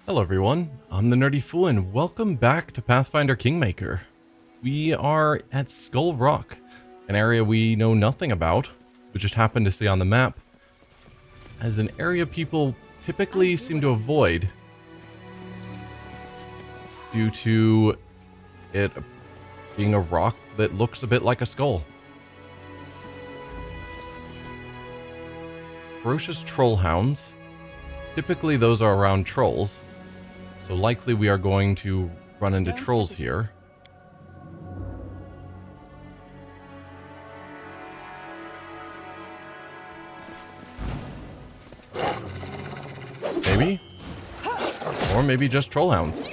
Hello everyone, I'm the Nerdy Fool and welcome back to Pathfinder Kingmaker. We are at Skull Rock, an area we know nothing about. We just happened to see on the map as an area people typically seem to avoid due to it being a rock that looks a bit like a skull. Ferocious troll hounds. Typically those are around trolls. So likely we are going to run into trolls here. Maybe? Or maybe just troll hounds.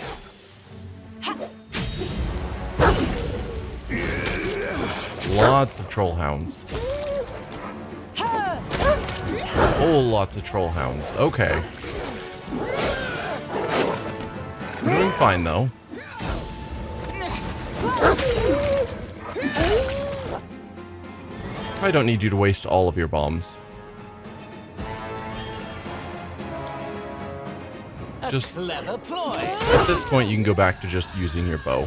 Lots of troll hounds. Oh, lots of troll hounds. Okay. We're doing fine, though. I don't need you to waste all of your bombs. Just clever ploy. At this point, you can go back to just using your bow.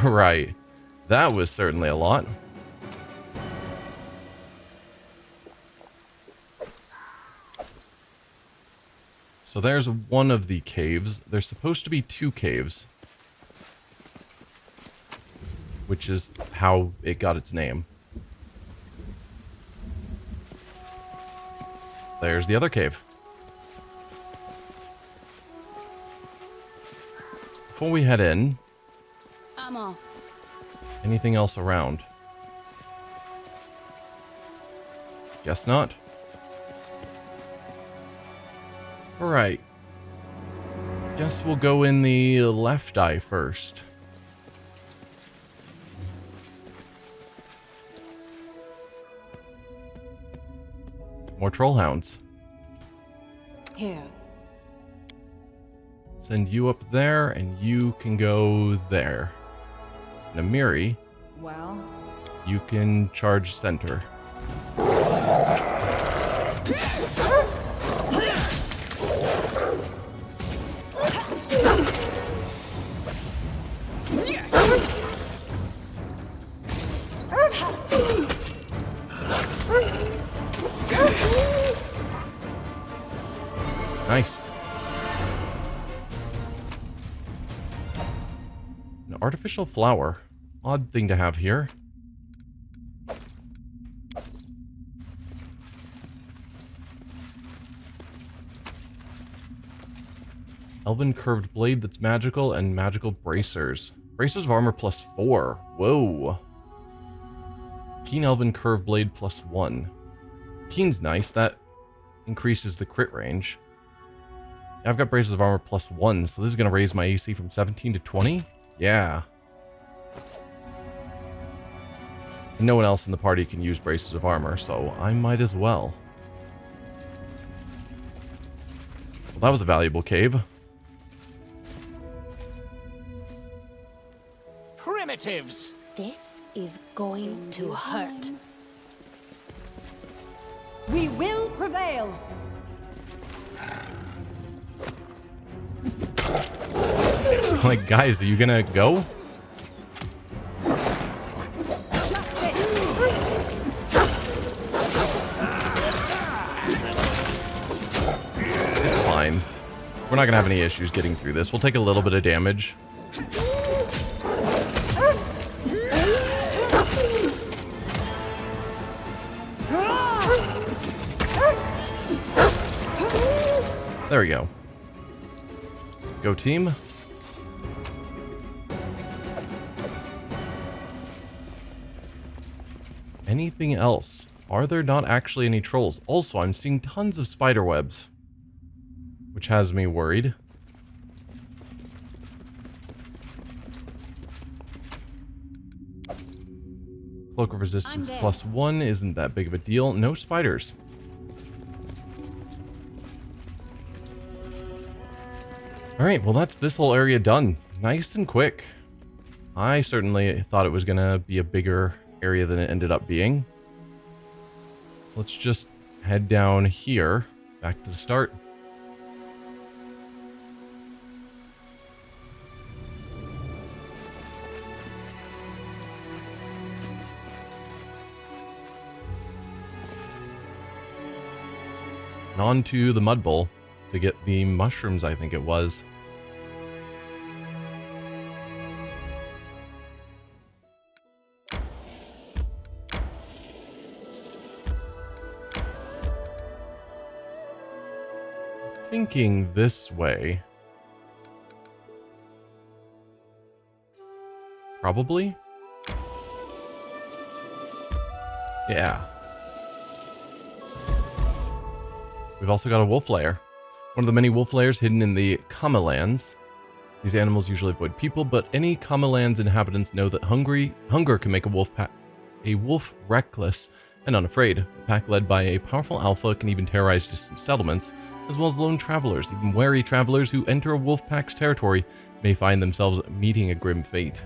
Right. That was certainly a lot. So there's one of the caves. There's supposed to be two caves, which is how it got its name. There's the other cave. Before we head in, anything else around? Guess not. Alright. Guess we'll go in the left eye first. More troll hounds. Here. Send you up there, and you can go there. Namiri, Well, you can charge center. Nice. An artificial flower. Odd thing to have here. Elven curved blade that's magical and magical bracers. Bracers of armor +4. Whoa. Keen elven curved blade +1. Keen's nice. That increases the crit range. I've got bracers of armor +1, so this is going to raise my AC from 17 to 20? Yeah. And no one else in the party can use braces of armor, so I might as well. Well, that was a valuable cave. Primitives. this is going to hurt. We will prevail. Like, guys, are you gonna go? It's fine. We're not gonna have any issues getting through this. We'll take a little bit of damage. There we go. Go team. Anything else? Are there not actually any trolls? Also, I'm seeing tons of spider webs, which has me worried. Cloak of resistance +1 isn't that big of a deal. No spiders. Alright, well that's this whole area done. Nice and quick. I certainly thought it was going to be a bigger area than it ended up being. So let's just head down here, back to the start. And on to the mud bowl to get the mushrooms, I think it was. Thinking this way. Probably? Yeah. We've also got a wolf lair. One of the many wolf lairs hidden in the Kamalands. These animals usually avoid people, but any Kamalands inhabitants know that hunger can make a wolf reckless and unafraid. A pack led by a powerful alpha can even terrorize distant settlements, as well as lone travelers. Even wary travelers who enter a wolf pack's territory may find themselves meeting a grim fate.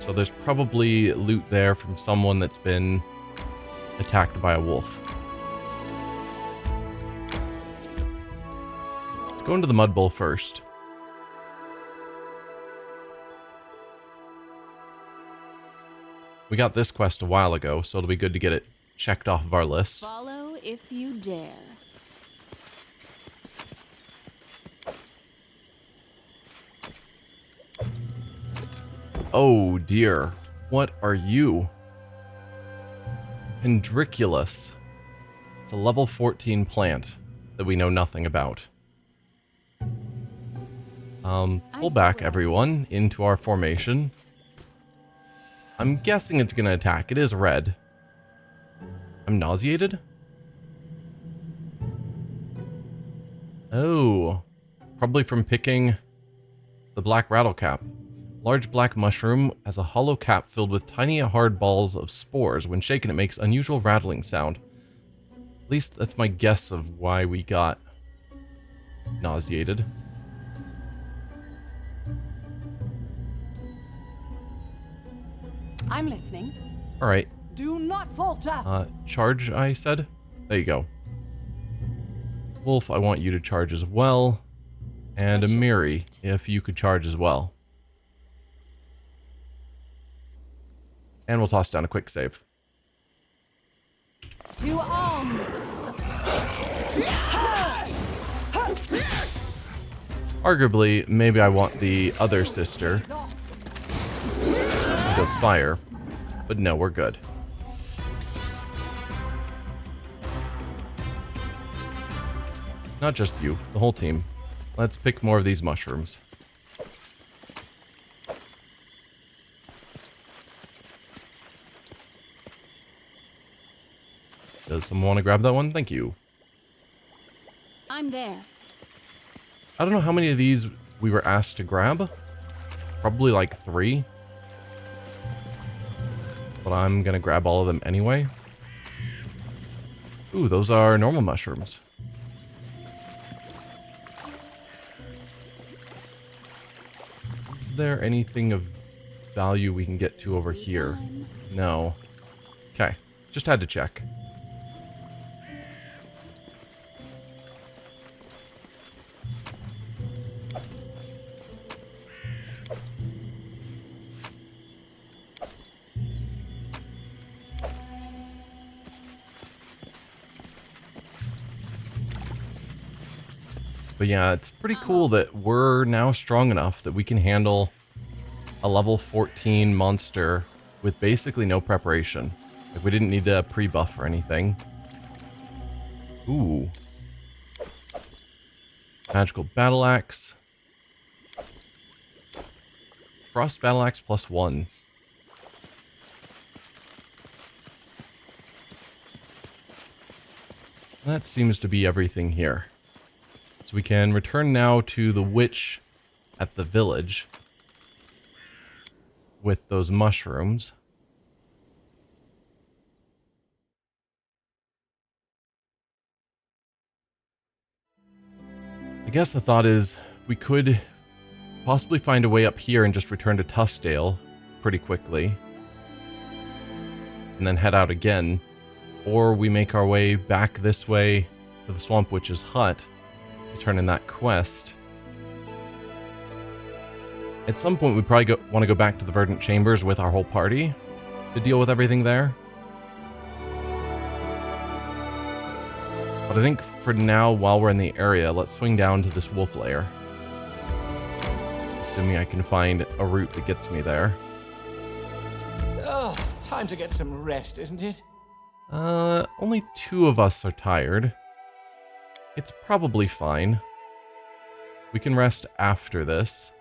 So there's probably loot there from someone that's been attacked by a wolf. Let's go into the mud bowl first. We got this quest a while ago, so it'll be good to get it checked off of our list. Follow if you dare. Oh dear, what are you? Pendriculus. It's a level 14 plant that we know nothing about. Pull back everyone into our formation. I'm guessing it's gonna attack. It is red. I'm nauseated? Oh, probably from picking the black rattlecap. Large black mushroom has a hollow cap filled with tiny hard balls of spores. When shaken, it makes unusual rattling sound. At least that's my guess of why we got nauseated. I'm listening. Alright. Do not falter. Charge, I said? There you go. Wolf, I want you to charge as well. And Amiri, if you could charge as well. And we'll toss down a quick save. To arms. Arguably, maybe I want the other sister. It goes fire. But no, we're good. Not just you, the whole team. Let's pick more of these mushrooms. Does someone want to grab that one? Thank you. I'm there. I don't know how many of these we were asked to grab. Probably like 3. But I'm gonna grab all of them anyway. Ooh, those are normal mushrooms. Is there anything of value we can get to over here? No. Okay, just had to check. But yeah, it's pretty cool that we're now strong enough that we can handle a level 14 monster with basically no preparation. Like, we didn't need a pre-buff or anything. Ooh. Magical Battle Axe. Frost Battle Axe +1. That seems to be everything here. So we can return now to the witch at the village with those mushrooms. I guess the thought is we could possibly find a way up here and just return to Tuskdale pretty quickly. and then head out again. Or we make our way back this way to the Swamp Witch's hut to turn in that quest. At some point, we probably want to go back to the Verdant Chambers with our whole party to deal with everything there. But I think for now, while we're in the area, let's swing down to this wolf lair. Assuming I can find a route that gets me there. Oh, time to get some rest, isn't it? Only 2 of us are tired. It's probably fine. We can rest after this.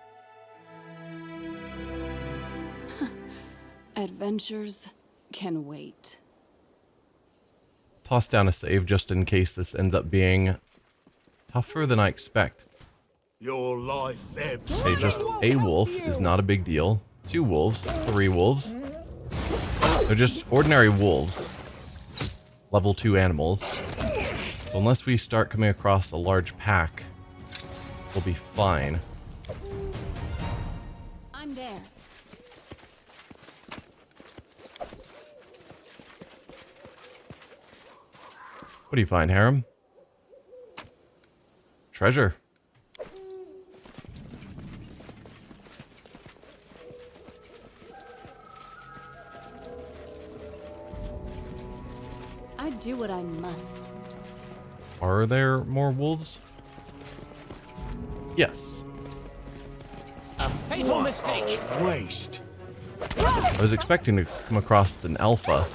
Adventures can wait. Toss down a save just in case this ends up being tougher than I expect. Your life ebbs. Hey, just a wolf is not a big deal. 2 wolves, 3 wolves. They're just ordinary wolves. Level 2 animals. So unless we start coming across a large pack, we'll be fine. I'm there. What do you find, Harem? Treasure. I do what I must. Are there more wolves? Yes. A fatal mistake. Waste. I was expecting to come across an alpha.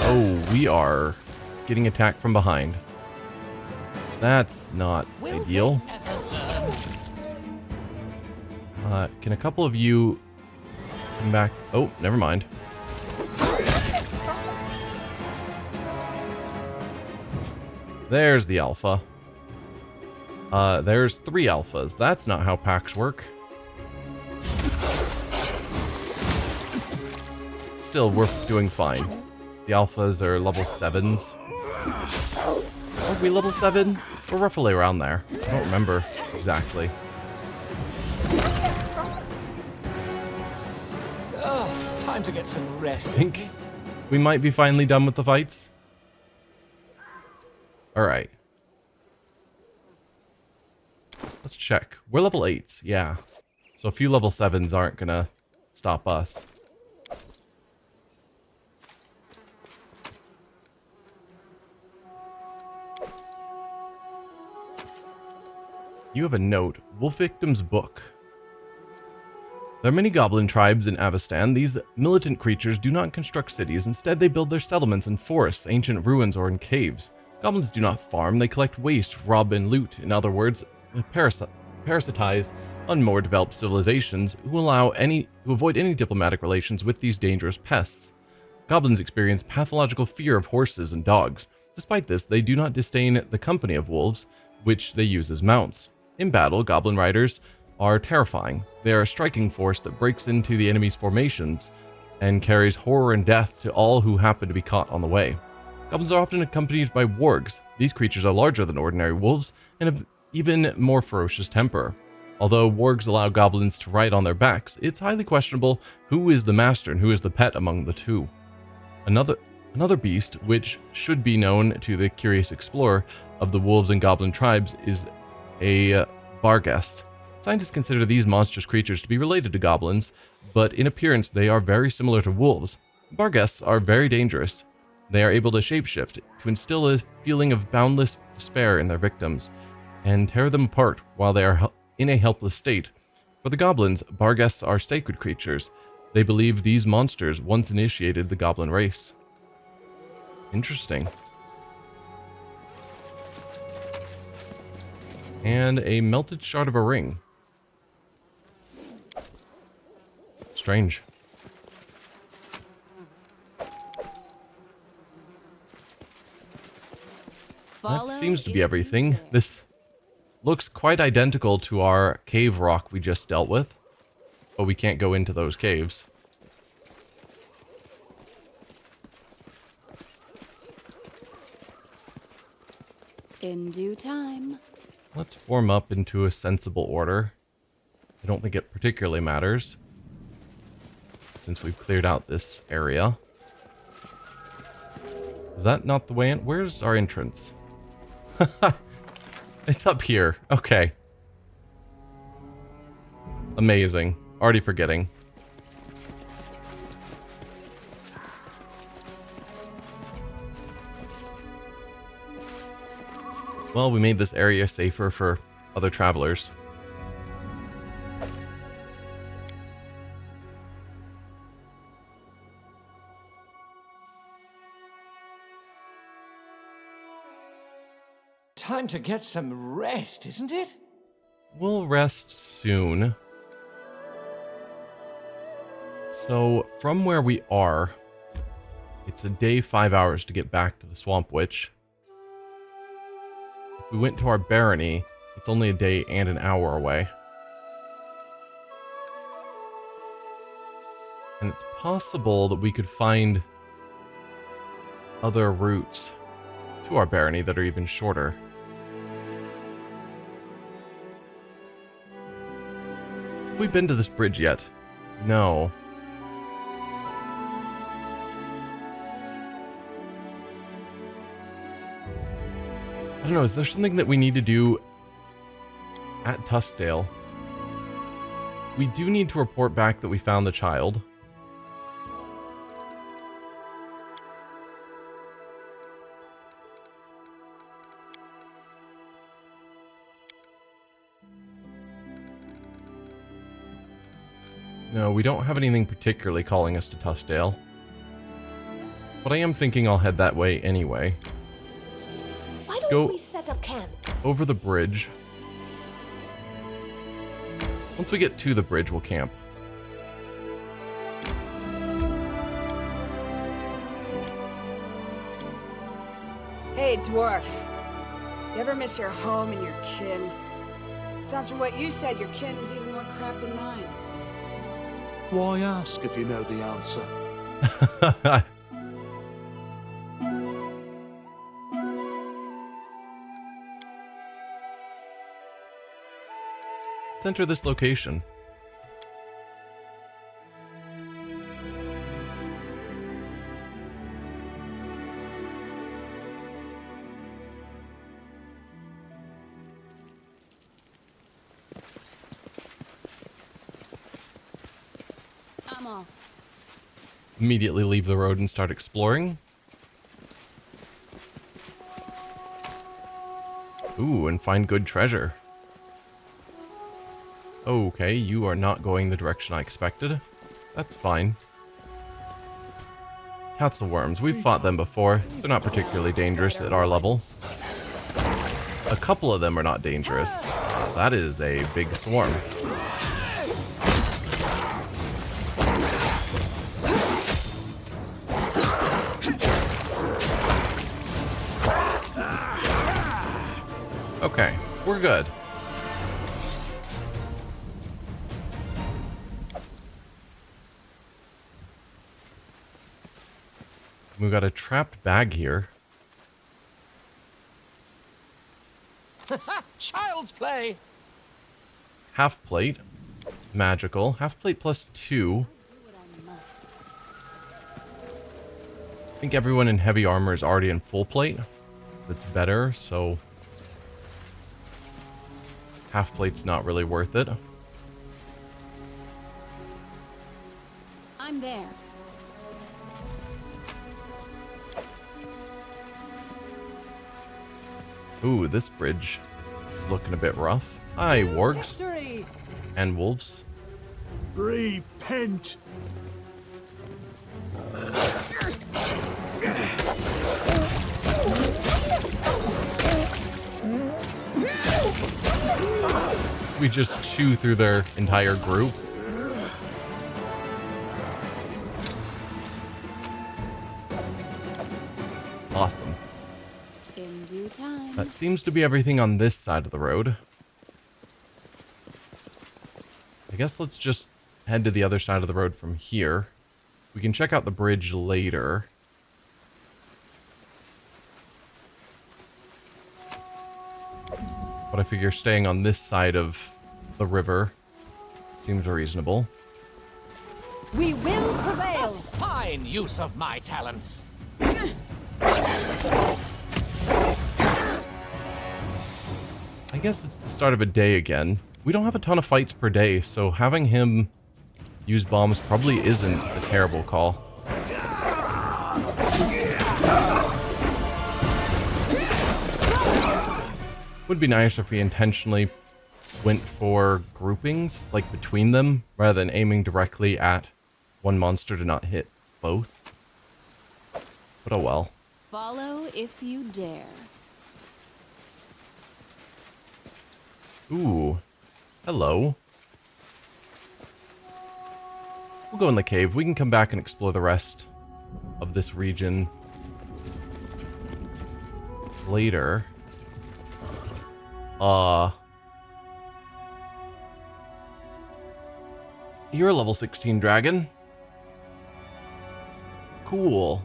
Oh, we are getting attacked from behind. That's not ideal. Can a couple of you come back? Oh, never mind. There's the alpha. There's 3 alphas. That's not how packs work. Still, we're doing fine. The alphas are level 7s. Are we level 7? We're roughly around there. I don't remember exactly. Oh, time to get some rest. I think we might be finally done with the fights. Alright. Let's check. We're level 8s, yeah. So a few level 7s aren't gonna stop us. You have a note. Wolf Victim's Book. There are many goblin tribes in Avestan. These militant creatures do not construct cities. Instead, they build their settlements in forests, ancient ruins, or in caves. Goblins do not farm. They collect waste, rob, and loot. In other words, parasitize on more developed civilizations who avoid any diplomatic relations with these dangerous pests. Goblins experience pathological fear of horses and dogs. Despite this, they do not disdain the company of wolves, which they use as mounts. In battle, goblin riders are terrifying. They are a striking force that breaks into the enemy's formations and carries horror and death to all who happen to be caught on the way. Goblins are often accompanied by wargs. These creatures are larger than ordinary wolves and have even more ferocious temper. Although wargs allow goblins to ride on their backs, it's highly questionable who is the master and who is the pet among the two. Another beast, which should be known to the curious explorer of the wolves and goblin tribes, is a barghest. Scientists consider these monstrous creatures to be related to goblins, but in appearance they are very similar to wolves. Barghests are very dangerous. They are able to shapeshift, to instill a feeling of boundless despair in their victims, and tear them apart while they are in a helpless state. For the goblins, barghests are sacred creatures. They believe these monsters once initiated the goblin race. Interesting. And a melted shard of a ring. Strange. That seems to be everything. This looks quite identical to our cave rock we just dealt with, but we can't go into those caves. In due time. Let's form up into a sensible order. I don't think it particularly matters, since we've cleared out this area. Is that not the way in? Where's our entrance? It's up here. Okay. Amazing. Already forgetting. Well, we made this area safer for other travelers. Time to get some rest, isn't it? We'll rest soon. So, from where we are, it's a day 5 hours to get back to the Swamp Witch. If we went to our barony, it's only a day and an hour away. And it's possible that we could find other routes to our barony that are even shorter. Have we been to this bridge yet? No. I don't know, is there something that we need to do at Tuskdale? We do need to report back that we found the child. No, we don't have anything particularly calling us to Tuskdale. But I am thinking I'll head that way anyway. Why Go don't we set up camp? over the bridge. Once we get to the bridge, we'll camp. Hey, dwarf. You ever miss your home and your kin? Sounds from what you said, your kin is even more crap than mine. Why ask if you know the answer? Let's enter this location. I'm off. Immediately leave the road and start exploring. Ooh, and find good treasure. Okay, you are not going the direction I expected. That's fine. Council worms, we've fought them before. They're not particularly dangerous at our level. A couple of them are not dangerous. That is a big swarm. Okay, we're good. We've got a trapped bag here. Child's play. Half plate. Magical. Half plate plus 2. I think everyone in heavy armor is already in full plate. That's better, so half plate's not really worth it. I'm there. Ooh, this bridge is looking a bit rough. Hi, wargs Victory! and wolves. Repent! So we just chew through their entire group. Awesome. In due time. That seems to be everything on this side of the road. I guess let's just head to the other side of the road from here. We can check out the bridge later. But I figure staying on this side of the river seems reasonable. We will prevail. Fine use of my talents. I guess it's the start of a day again. We don't have a ton of fights per day, so having him use bombs probably isn't a terrible call. Would be nice if we intentionally went for groupings, like between them, rather than aiming directly at one monster to not hit both. But oh well. Follow if you dare. Ooh. Hello. We'll go in the cave. We can come back and explore the rest of this region later. You're a level 16 dragon. Cool.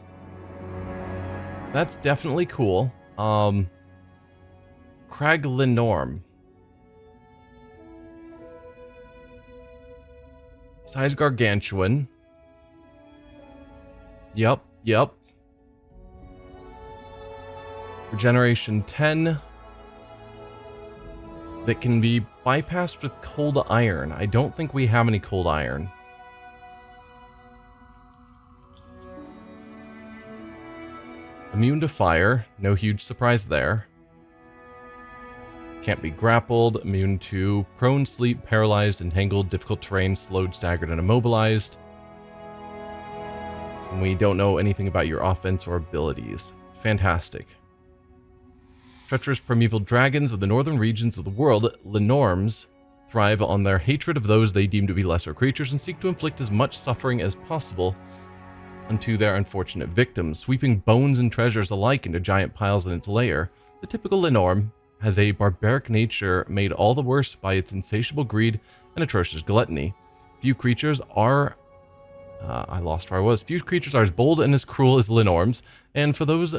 That's definitely cool. Crag Linnorm. Size gargantuan. Yep. Regeneration 10. That can be bypassed with cold iron. I don't think we have any cold iron. Immune to fire. No huge surprise there. Can't be grappled. Immune to prone, sleep, paralyzed, entangled, difficult terrain, slowed, staggered, and immobilized. And we don't know anything about your offense or abilities. Fantastic. Treacherous primeval dragons of the northern regions of the world, Linnorms, thrive on their hatred of those they deem to be lesser creatures and seek to inflict as much suffering as possible unto their unfortunate victims, sweeping bones and treasures alike into giant piles in its lair. The typical Linnorm has a barbaric nature made all the worse by its insatiable greed and atrocious gluttony. Few creatures are... I lost where I was. Few creatures are as bold and as cruel as Linnorms, and for those...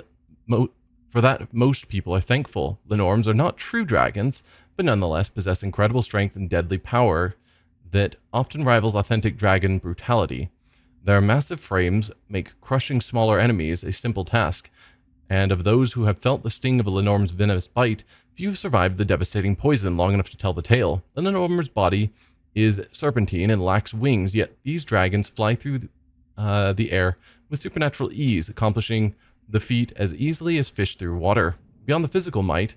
For that, most people are thankful. Linnorms are not true dragons, but nonetheless possess incredible strength and deadly power that often rivals authentic dragon brutality. Their massive frames make crushing smaller enemies a simple task, and of those who have felt the sting of a Linnorm's venomous bite, few have survived the devastating poison long enough to tell the tale. The Linnorm's body is serpentine and lacks wings, yet these dragons fly through the air with supernatural ease, accomplishing the feat as easily as fish through water. Beyond the physical might,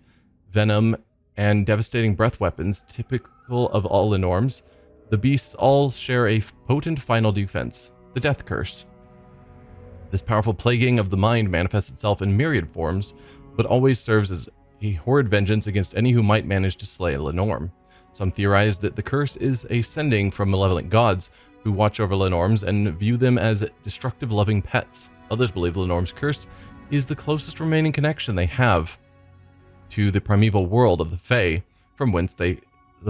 venom, and devastating breath weapons typical of all Linnorms, the beasts all share a potent final defense, the Death Curse. This powerful plaguing of the mind manifests itself in myriad forms, but always serves as a horrid vengeance against any who might manage to slay a Linnorm. Some theorize that the curse is a sending from malevolent gods who watch over Linnorms and view them as destructive loving pets. Others believe Linnorm's curse is the closest remaining connection they have to the primeval world of the Fae, from whence the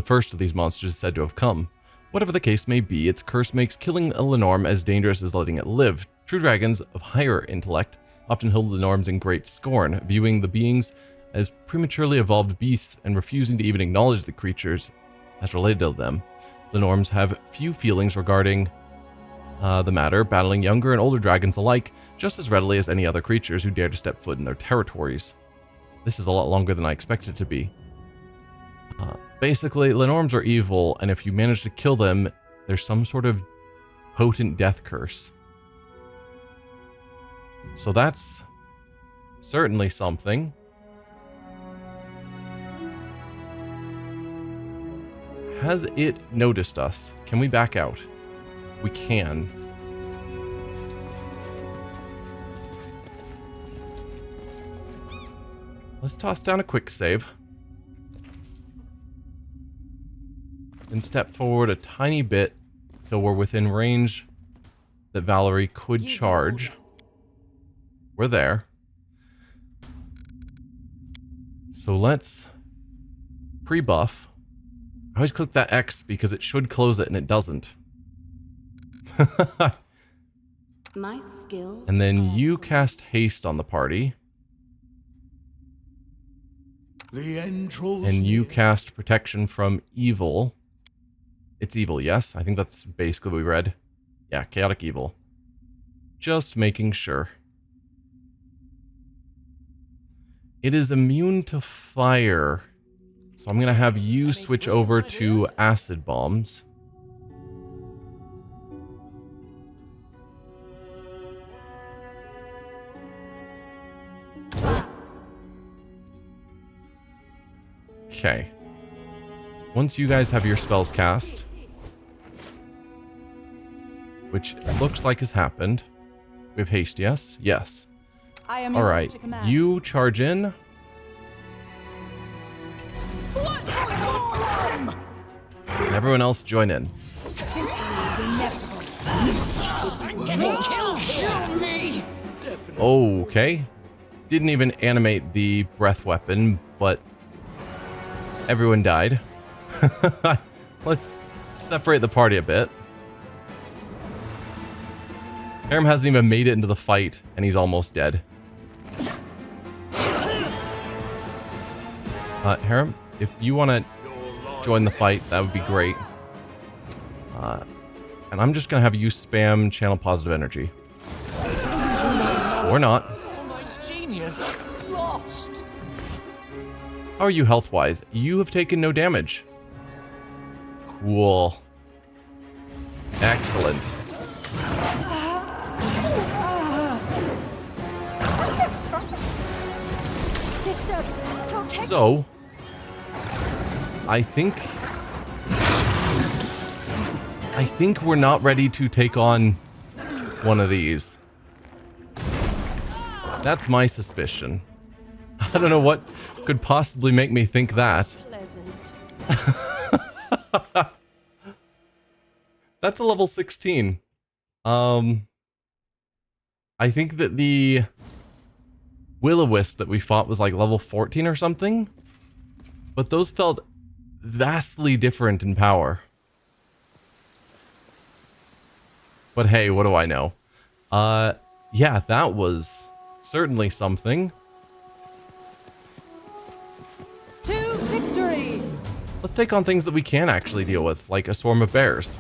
first of these monsters is said to have come. Whatever the case may be, its curse makes killing a Linnorm as dangerous as letting it live. True dragons of higher intellect often hold Linnorms in great scorn, viewing the beings as prematurely evolved beasts and refusing to even acknowledge the creatures as related to them. Linnorms have few feelings regarding the matter, battling younger and older dragons alike just as readily as any other creatures who dare to step foot in their territories. This is a lot longer than I expected it to be. Basically, Linnorms are evil, and if you manage to kill them, there's some sort of potent death curse. So that's certainly something. Has it noticed us? Can we back out? We can. Let's toss down a quick save. And step forward a tiny bit till we're within range that Valerie could charge. We're there. So let's pre-buff. I always click that X because it should close it and it doesn't. My skills. And then you cast haste on the party. The end draws And you near. cast protection from evil. It's evil, yes? I think that's basically what we read. Yeah, chaotic evil. Just making sure. It is immune to fire. So I'm going to have you switch over to acid bombs. Okay. Once you guys have your spells cast, which looks like has happened. We have haste, yes? Yes. I am All yours right. to command. You charge in. And everyone else join in. Okay. Didn't even animate the breath weapon, but everyone died. Let's separate the party a bit. Harem hasn't even made it into the fight, and he's almost dead. Harem, if you want to join the fight, that would be great. And I'm just going to have you spam channel positive energy. Or not. Oh, my genius. Lost. How are you health-wise? You have taken no damage. Cool. Excellent. Sister, protect. So, I think we're not ready to take on one of these. That's my suspicion. I don't know what could possibly make me think that. Pleasant. That's a level 16. I think that the Will-O-Wisp that we fought was like level 14 or something. But those felt vastly different in power. But hey, what do I know? Yeah, that was certainly something. To victory! Let's take on things that we can actually deal with, like a swarm of bears.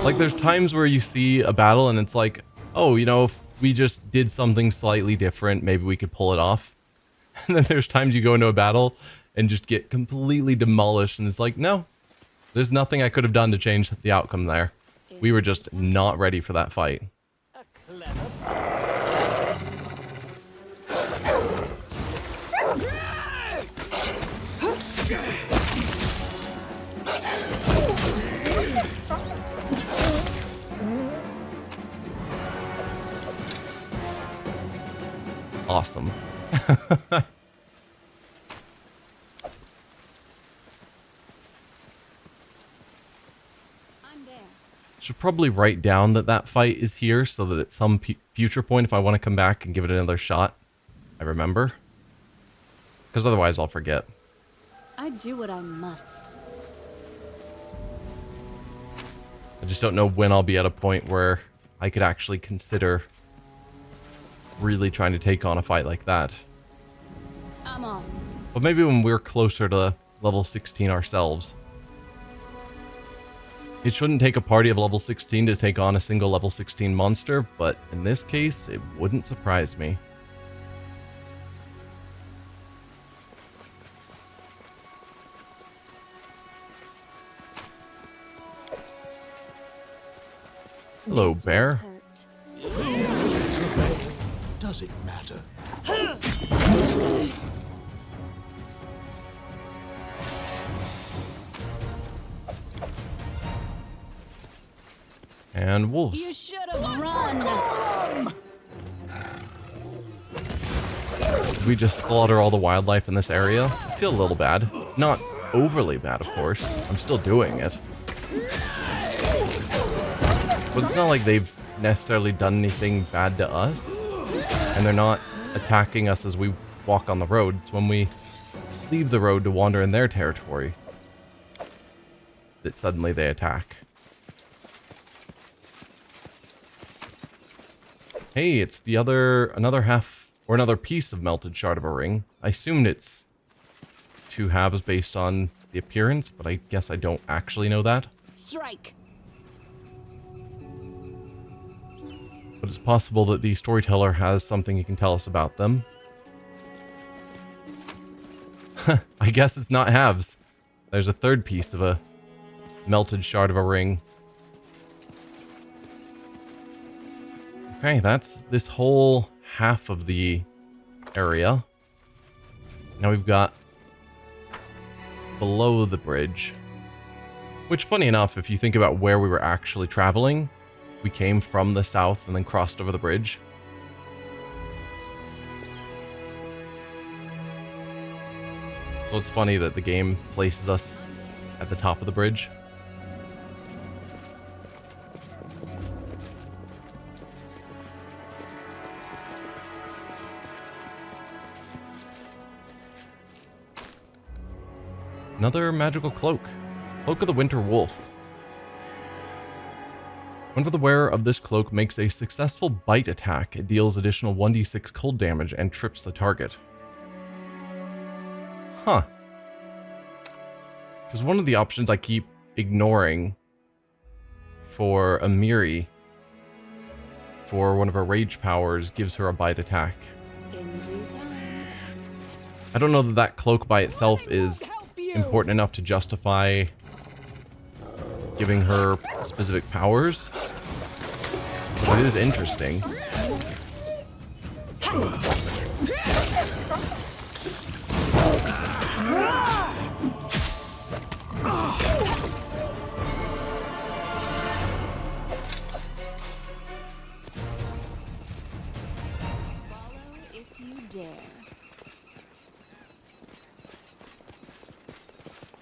Like, there's times where you see a battle and it's like, oh, you know, if we just did something slightly different, maybe we could pull it off. And then there's times you go into a battle and just get completely demolished and it's like, no, there's nothing I could have done to change the outcome there. We were just not ready for that fight. Awesome. I'm there. Should probably write down that that fight is here so that at some future point, if I want to come back and give it another shot, I remember. Because otherwise I'll forget. I do what I must. I just don't know when I'll be at a point where I could actually consider really trying to take on a fight like that. I'm on. But maybe when we're closer to level 16 ourselves. It shouldn't take a party of level 16 to take on a single level 16 monster, but in this case, it wouldn't surprise me. Hello, This bear. will hurt. Does it matter? And wolves. You should have run. Did we just slaughter all the wildlife in this area? I feel a little bad. Not overly bad, of course. I'm still doing it. But it's not like they've necessarily done anything bad to us. And they're not attacking us as we walk on the road. It's when we leave the road to wander in their territory that suddenly they attack. Hey, it's another half, or another piece of melted shard of a ring. I assumed it's 2 halves based on the appearance, but I guess I don't actually know that. Strike. But it's possible that the storyteller has something he can tell us about them. I guess it's not halves. There's a third piece of a melted shard of a ring. Okay, that's this whole half of the area. Now we've got below the bridge. Which, funny enough, if you think about where we were actually traveling, we came from the south and then crossed over the bridge. So it's funny that the game places us at the top of the bridge. Another magical cloak. Cloak of the Winter Wolf. Whenever the wearer of this cloak makes a successful bite attack, it deals additional 1d6 cold damage and trips the target. Huh. Because one of the options I keep ignoring for Amiri, for one of her rage powers, gives her a bite attack. In due time. I don't know that that cloak by itself is important enough to justify giving her specific powers, but it is interesting. Follow if you dare.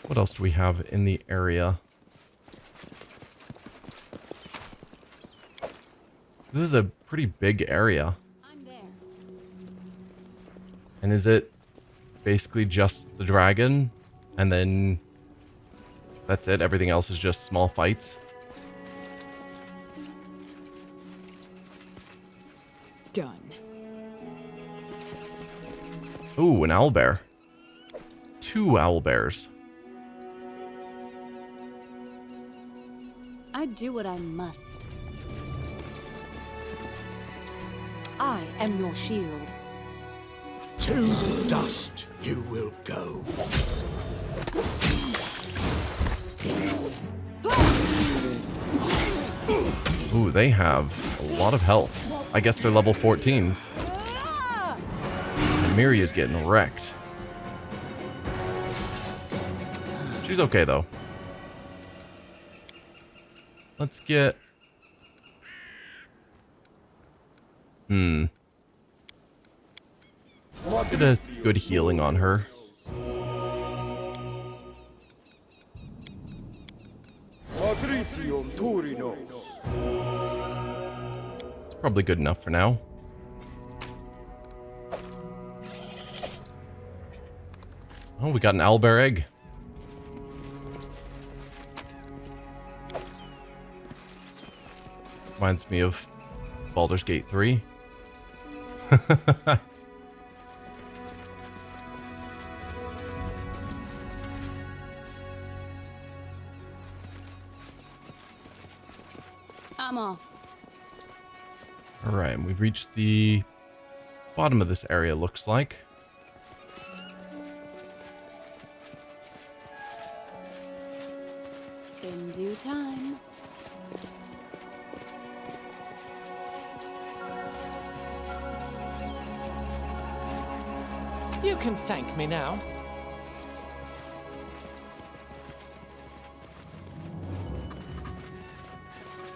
What else do we have in the area? This is a pretty big area. I'm there. And is it basically just the dragon? And then that's it? Everything else is just small fights? Done. Ooh, an owlbear. 2 owlbears. I do what I must. I am your shield. To the dust you will go. Ooh, they have a lot of health. I guess they're level 14s. Miri is getting wrecked. She's okay, though. Let's get... Get a good healing on her. It's probably good enough for now. Oh, we got an owlbear egg. Reminds me of Baldur's Gate 3. I'm off. Alright, we've reached the bottom of this area, looks like. In due time. You can thank me now.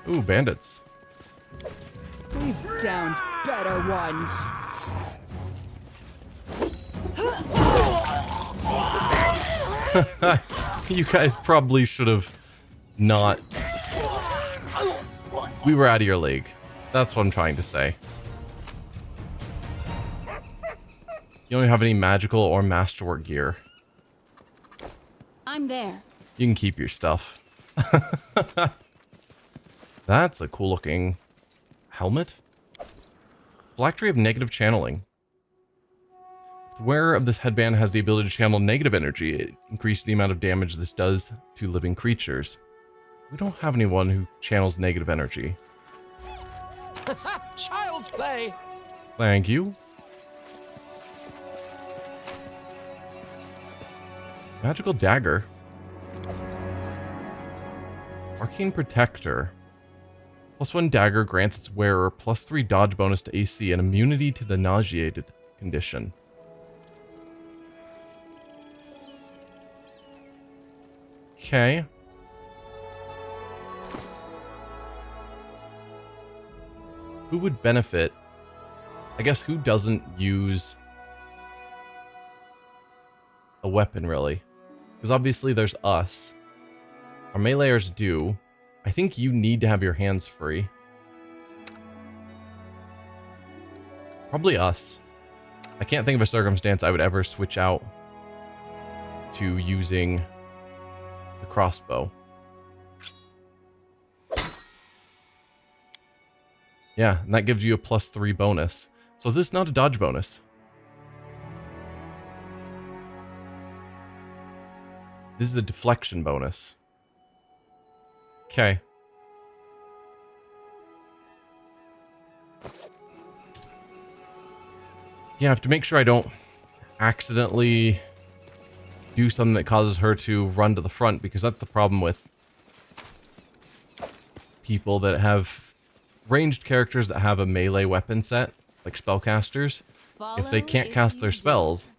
Ooh, bandits. We've downed better ones. You guys probably should have not... We were out of your league. That's what I'm trying to say. You don't have any magical or masterwork gear. I'm there. You can keep your stuff. That's a cool looking helmet. Phylactery of negative channeling. The wearer of this headband has the ability to channel negative energy. It increases the amount of damage this does to living creatures. We don't have anyone who channels negative energy. Child's play. Thank you. Magical dagger. Arcane Protector. +1 dagger grants its wearer +3 dodge bonus to AC and immunity to the nauseated condition. Okay. Who would benefit? I guess who doesn't use a weapon, really? Because obviously there's us. Our meleeers do. I think you need to have your hands free. Probably us. I can't think of a circumstance I would ever switch out to using the crossbow. Yeah, and that gives you a +3 bonus. So is this not a dodge bonus? This is a deflection bonus. Okay. Yeah, I have to make sure I don't accidentally do something that causes her to run to the front, because that's the problem with people that have ranged characters that have a melee weapon set, like spellcasters. If they can't cast their spells,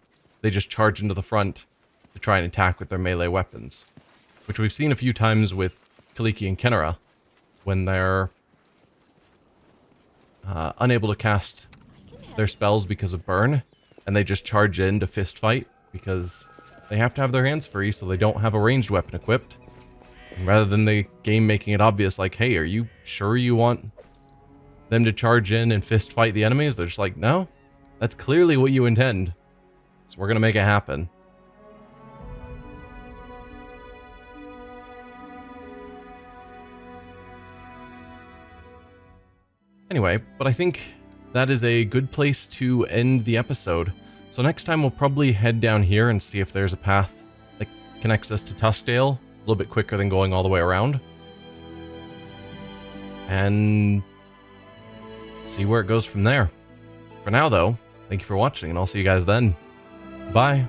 they just charge into the front to try and attack with their melee weapons, which we've seen a few times with Kaliki and Kenara when they're unable to cast their spells because of burn, and they just charge in to fist fight because they have to have their hands free, so they don't have a ranged weapon equipped. And rather than the game making it obvious, like, hey, are you sure you want them to charge in and fist fight the enemies? They're just like, no, that's clearly what you intend, so we're gonna make it happen. Anyway, but I think that is a good place to end the episode. So next time we'll probably head down here and see if there's a path that connects us to Tuskdale a little bit quicker than going all the way around. And see where it goes from there. For now, though, thank you for watching, and I'll see you guys then. Bye.